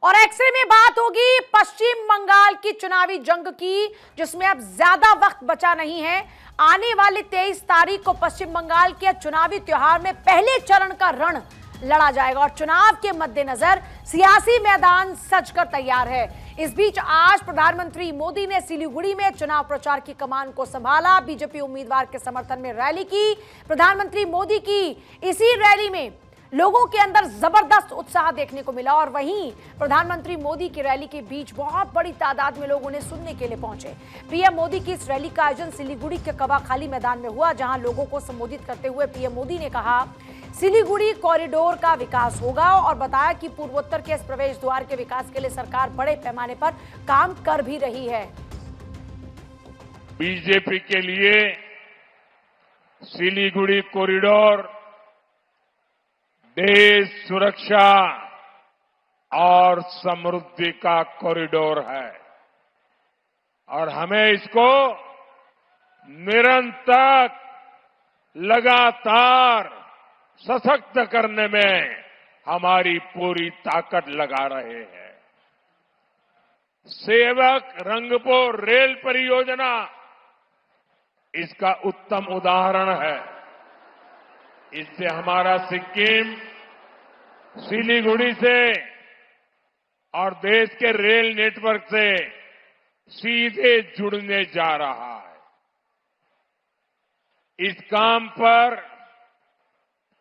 और एक्सरे में बात होगी पश्चिम बंगाल की चुनावी जंग की, जिसमें अब ज्यादा वक्त बचा नहीं है। आने वाले 23 तारीख को पश्चिम बंगाल के चुनावी त्योहार में पहले चरण का रण लड़ा जाएगा और चुनाव के मद्देनजर सियासी मैदान सजकर तैयार है। इस बीच आज प्रधानमंत्री मोदी ने सिलीगुड़ी में चुनाव प्रचार की कमान को संभाला। बीजेपी उम्मीदवार के समर्थन में रैली की। प्रधानमंत्री मोदी की इसी रैली में लोगों के अंदर जबरदस्त उत्साह देखने को मिला और वहीं प्रधानमंत्री मोदी की रैली के बीच बहुत बड़ी तादाद में लोग उन्हें सुनने के लिए पहुंचे। पीएम मोदी की इस रैली का आयोजन सिलीगुड़ी के कवाखाली मैदान में हुआ, जहां लोगों को संबोधित करते हुए पीएम मोदी ने कहा सिलीगुड़ी कॉरिडोर का विकास होगा और बताया कि पूर्वोत्तर के इस प्रवेश द्वार के विकास के लिए सरकार बड़े पैमाने पर काम कर भी रही है। बीजेपी के लिए सिलीगुड़ी कॉरिडोर देश सुरक्षा और समृद्धि का कॉरिडोर है और हमें इसको निरंतर लगातार सशक्त करने में हमारी पूरी ताकत लगा रहे हैं। सेवक रंगपुर रेल परियोजना इसका उत्तम उदाहरण है। इससे हमारा सिक्किम सिलीगुड़ी से और देश के रेल नेटवर्क से सीधे जुड़ने जा रहा है। इस काम पर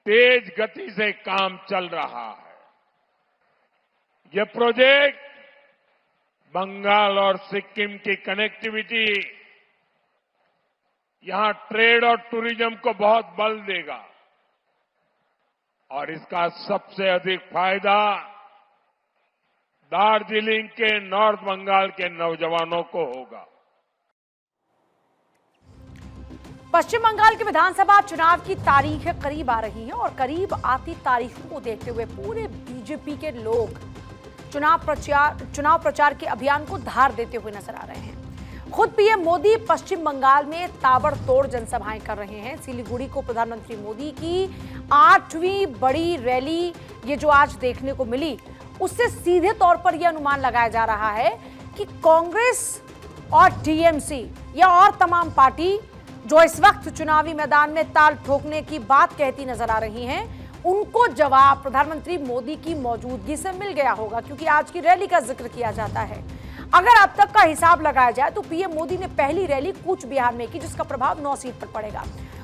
तेज गति से काम चल रहा है। यह प्रोजेक्ट बंगाल और सिक्किम की कनेक्टिविटी, यहां ट्रेड और टूरिज्म को बहुत बल देगा और इसका सबसे अधिक फायदा दार्जिलिंग के नॉर्थ बंगाल के नौजवानों को होगा। पश्चिम बंगाल के विधानसभा चुनाव की तारीख करीब आ रही है और करीब आती तारीखों को देखते हुए पूरे बीजेपी के लोग चुनाव प्रचार के अभियान को धार देते हुए नजर आ रहे हैं। खुद पीएम मोदी पश्चिम बंगाल में ताबड़तोड़ जनसभाएं कर रहे हैं। सिलीगुड़ी को प्रधानमंत्री मोदी की 8वीं बड़ी रैली ये जो आज देखने को मिली, उससे सीधे तौर पर यह अनुमान लगाया जा रहा है कि कांग्रेस और टीएमसी या और तमाम पार्टी जो इस वक्त चुनावी मैदान में ताल ठोकने की बात कहती नजर आ रही हैं, उनको जवाब प्रधानमंत्री मोदी की मौजूदगी से मिल गया होगा, क्योंकि आज की रैली का जिक्र किया जाता है। अगर अब तक का हिसाब लगाया जाए तो पीएम मोदी ने पहली रैली कूच बिहार में की, जिसका प्रभाव 9 सीट पर पड़ेगा।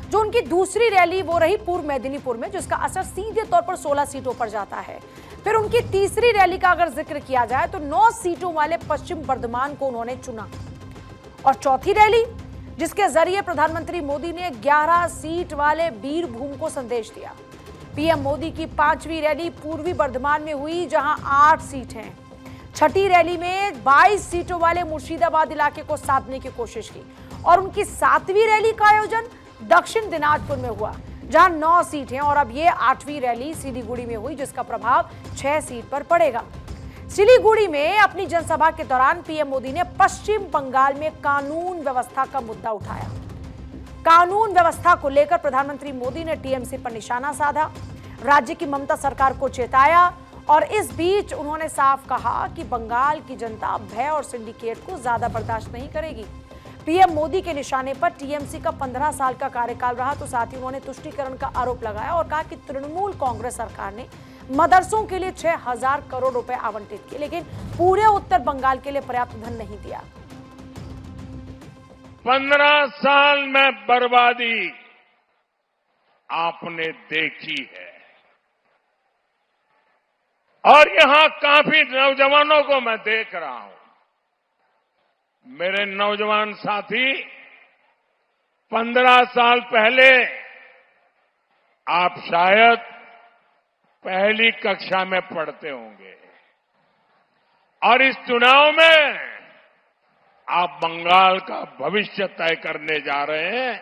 जो उनकी दूसरी रैली वो रही पूर्व मेदिनीपुर में, जिसका असर सीधे तौर पर 16 सीटों पर जाता है। फिर उनकी तीसरी रैली का अगर जिक्र किया जाए तो 9 सीटों वाले पश्चिम बर्धमान को उन्होंने चुना और चौथी रैली जिसके जरिए प्रधानमंत्री मोदी ने 11 सीट वाले बीरभूम को संदेश दिया। पीएम मोदी की 5वीं रैली पूर्वी बर्धमान में हुई, जहां 8 सीट हैं। छठी रैली में 22 सीटों वाले मुर्शिदाबाद इलाके को साधने की कोशिश की और उनकी 7वीं रैली का आयोजन दक्षिण दिनाजपुर में हुआ, जहां 9 सीट हैं और अब ये 8वीं रैली सिलीगुड़ी में हुई, जिसका प्रभाव 6 सीट पर पड़ेगा। सिलीगुड़ी में अपनी जनसभा के दौरान पीएम मोदी ने पश्चिम बंगाल में कानून व्यवस्था का मुद्दा उठाया। कानून व्यवस्था को लेकर प्रधानमंत्री मोदी ने टीएमसी पर निशाना साधा, राज्य की ममता सरकार को चेताया और इस बीच उन्होंने साफ कहा कि बंगाल की जनता भय और सिंडिकेट को ज्यादा बर्दाश्त नहीं करेगी। पीएम मोदी के निशाने पर टीएमसी का 15 साल का कार्यकाल रहा, तो साथ ही उन्होंने तुष्टीकरण का आरोप लगाया और कहा कि तृणमूल कांग्रेस सरकार ने मदरसों के लिए 6000 करोड़ रुपए आवंटित किए, लेकिन पूरे उत्तर बंगाल के लिए पर्याप्त धन नहीं दिया। 15 साल में बर्बादी आपने देखी है और यहां काफी नौजवानों को मैं देख रहा हूं। मेरे नौजवान साथी 15 साल पहले आप शायद पहली कक्षा में पढ़ते होंगे और इस चुनाव में आप बंगाल का भविष्य तय करने जा रहे हैं,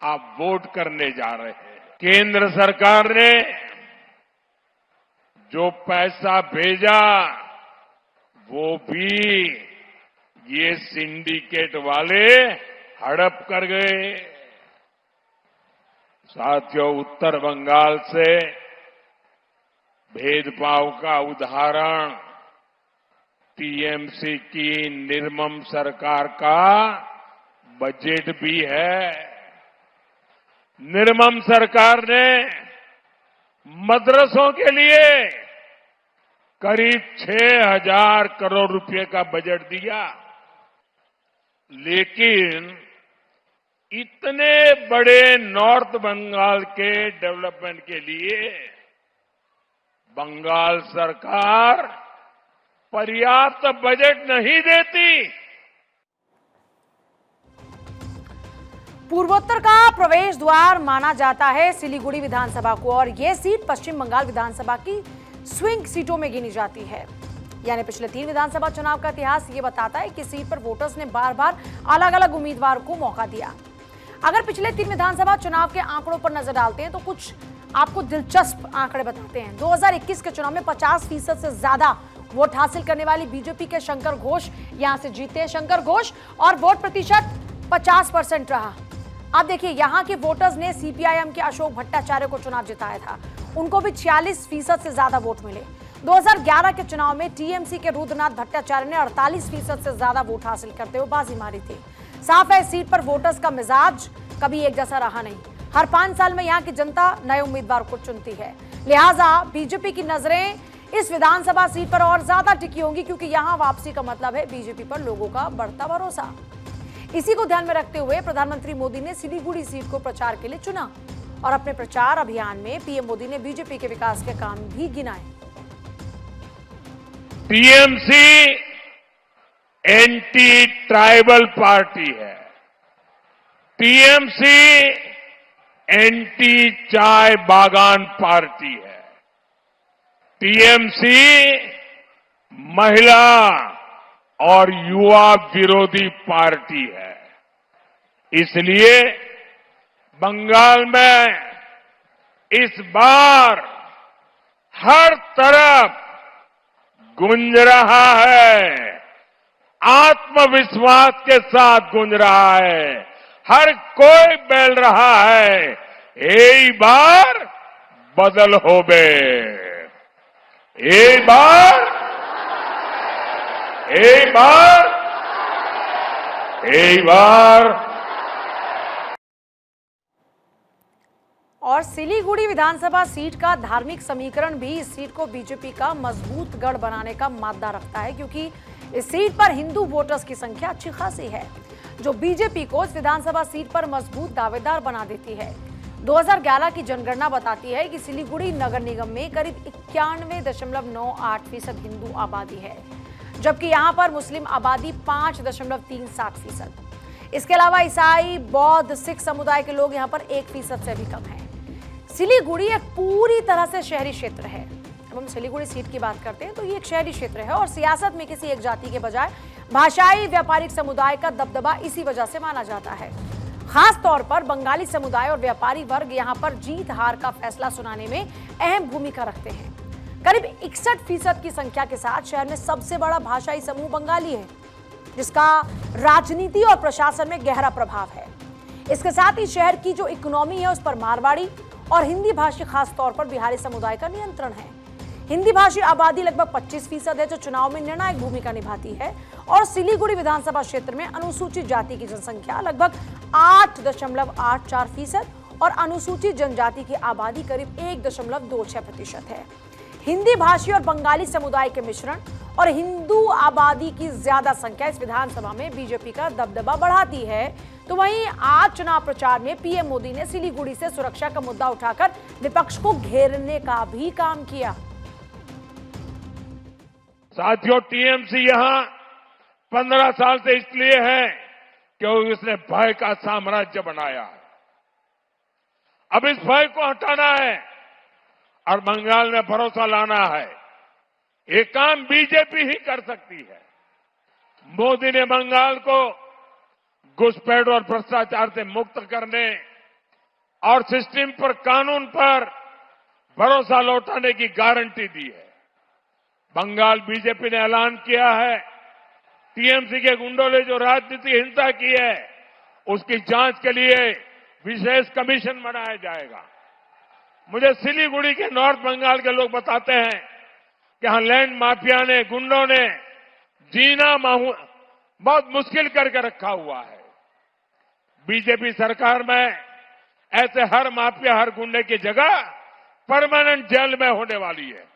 आप वोट करने जा रहे हैं। केंद्र सरकार ने जो पैसा भेजा वो भी ये सिंडिकेट वाले हड़प कर गए। साथियों, उत्तर बंगाल से भेदभाव का उदाहरण टीएमसी की निर्मम सरकार का बजट भी है। निर्मम सरकार ने मदरसों के लिए करीब 6,000 करोड़ रुपए का बजट दिया, लेकिन इतने बड़े नॉर्थ बंगाल के डेवलपमेंट के लिए बंगाल सरकार पर्याप्त बजट नहीं देती। पूर्वोत्तर का प्रवेश द्वार माना जाता है सिलीगुड़ी विधानसभा को, और यह सीट पश्चिम बंगाल विधानसभा की स्विंग सीटों में गिनी जाती है। यानी पिछले 3 विधानसभा चुनाव का इतिहास ये बताता है कि सीट पर वोटर्स ने बार बार अलग अलग उम्मीदवार को मौका दिया। अगर पिछले 3 विधानसभा चुनाव के आंकड़ों पर नजर डालते हैं तो कुछ आपको दिलचस्प आंकड़े बताते हैं। 2021 के चुनाव में 50% से ज्यादा वोट हासिल करने वाली बीजेपी के शंकर घोष यहां से जीते हैं। शंकर घोष और वोट प्रतिशत 50% रहा। अब देखिए, यहां के वोटर्स ने सीपीआईएम के अशोक भट्टाचार्य को चुनाव जिताया था, उनको भी 46% से ज्यादा वोट मिले। 2011 के चुनाव में टीएमसी के रुद्रनाथ भट्टाचार्य ने 48% से ज्यादा वोट हासिल करते हुए बाजी मारी थी। साफ है, सीट पर वोटर्स का मिजाज कभी एक जैसा रहा नहीं। हर 5 साल में यहाँ की जनता नए उम्मीदवार को चुनती है, लिहाजा बीजेपी की नजरें इस विधानसभा सीट पर और ज्यादा टिकी होंगी, क्योंकि यहाँ वापसी का मतलब है बीजेपी पर लोगों का बढ़ता भरोसा। इसी को ध्यान में रखते हुए प्रधानमंत्री मोदी ने सिलीगुड़ी सीट को प्रचार के लिए चुना, और अपने प्रचार अभियान में पीएम मोदी ने बीजेपी के विकास के काम भी गिनाए। टीएमसी एंटी ट्राइबल पार्टी है, टीएमसी एंटी चाय बागान पार्टी है, टीएमसी महिला और युवा विरोधी पार्टी है। इसलिए बंगाल में इस बार हर तरफ गूंज रहा है, आत्मविश्वास के साथ गूंज रहा है, हर कोई बोल रहा है, एक बार बदल होबे, एक बार और सिलीगुड़ी विधानसभा सीट का धार्मिक समीकरण भी इस सीट को बीजेपी का मजबूत गढ़ बनाने का मादा रखता है, क्योंकि इस सीट पर हिंदू वोटर्स की संख्या अच्छी खासी है, जो बीजेपी को इस विधानसभा सीट पर मजबूत दावेदार बना देती है। 2011 की जनगणना बताती है कि सिलीगुड़ी नगर निगम में करीब 91.98% हिंदू आबादी है, जबकि यहां पर मुस्लिम आबादी 5.37%। इसके अलावा ईसाई, बौद्ध, सिख समुदाय के लोग यहां पर 1% से भी कम हैं। सिलीगुड़ी एक पूरी तरह से शहरी क्षेत्र है। अब हम सिलीगुड़ी सीट की बात करते हैं तो ये एक शहरी क्षेत्र है, और सियासत में किसी एक जाति के बजाय भाषाई व्यापारिक समुदाय का दबदबा इसी वजह से माना जाता है। खास तौर पर बंगाली समुदाय और व्यापारी वर्ग यहां पर जीत हार का फैसला सुनाने में अहम भूमिका रखते हैं। करीब 61% की संख्या के साथ शहर में सबसे बड़ा भाषाई समूह बंगाली है, जिसका राजनीति और प्रशासन में गहरा प्रभाव है। इसके साथ ही शहर की जो इकोनॉमी है उस पर मारवाड़ी और हिंदी भाषी, खास तौर पर बिहारी समुदाय का नियंत्रण है। हिंदी भाषी आबादी लगभग 25% है, जो चुनाव में निर्णायक भूमिका निभाती है, और सिलीगुड़ी विधानसभा क्षेत्र में अनुसूचित जाति की जनसंख्या लगभग 8.84% और अनुसूचित जनजाति की आबादी करीब 1.26% है। हिंदी भाषी और बंगाली समुदाय के मिश्रण और हिंदू आबादी की ज्यादा संख्या इस विधानसभा में बीजेपी का दबदबा बढ़ाती है। तो वहीं आज चुनाव प्रचार में पीएम मोदी ने सिलीगुड़ी से सुरक्षा का मुद्दा उठाकर विपक्ष को घेरने का भी काम किया। साथियों, टीएमसी यहां 15 साल से इसलिए है क्योंकि उसने भय का साम्राज्य बनाया है। अब इस भय को हटाना है और बंगाल में भरोसा लाना है। ये काम बीजेपी ही कर सकती है। मोदी ने बंगाल को घुसपैठ और भ्रष्टाचार से मुक्त करने और सिस्टम पर, कानून पर भरोसा लौटाने की गारंटी दी है। बंगाल बीजेपी ने ऐलान किया है, टीएमसी के गुंडों ने जो राजनीतिक हिंसा की है उसकी जांच के लिए विशेष कमीशन बनाया जाएगा। मुझे सिलीगुड़ी के नॉर्थ बंगाल के लोग बताते हैं कि यहां लैंड माफिया ने, गुंडों ने जीना बहुत मुश्किल करके रखा हुआ है। बीजेपी सरकार में ऐसे हर माफिया, हर गुंडे की जगह परमानेंट जेल में होने वाली है।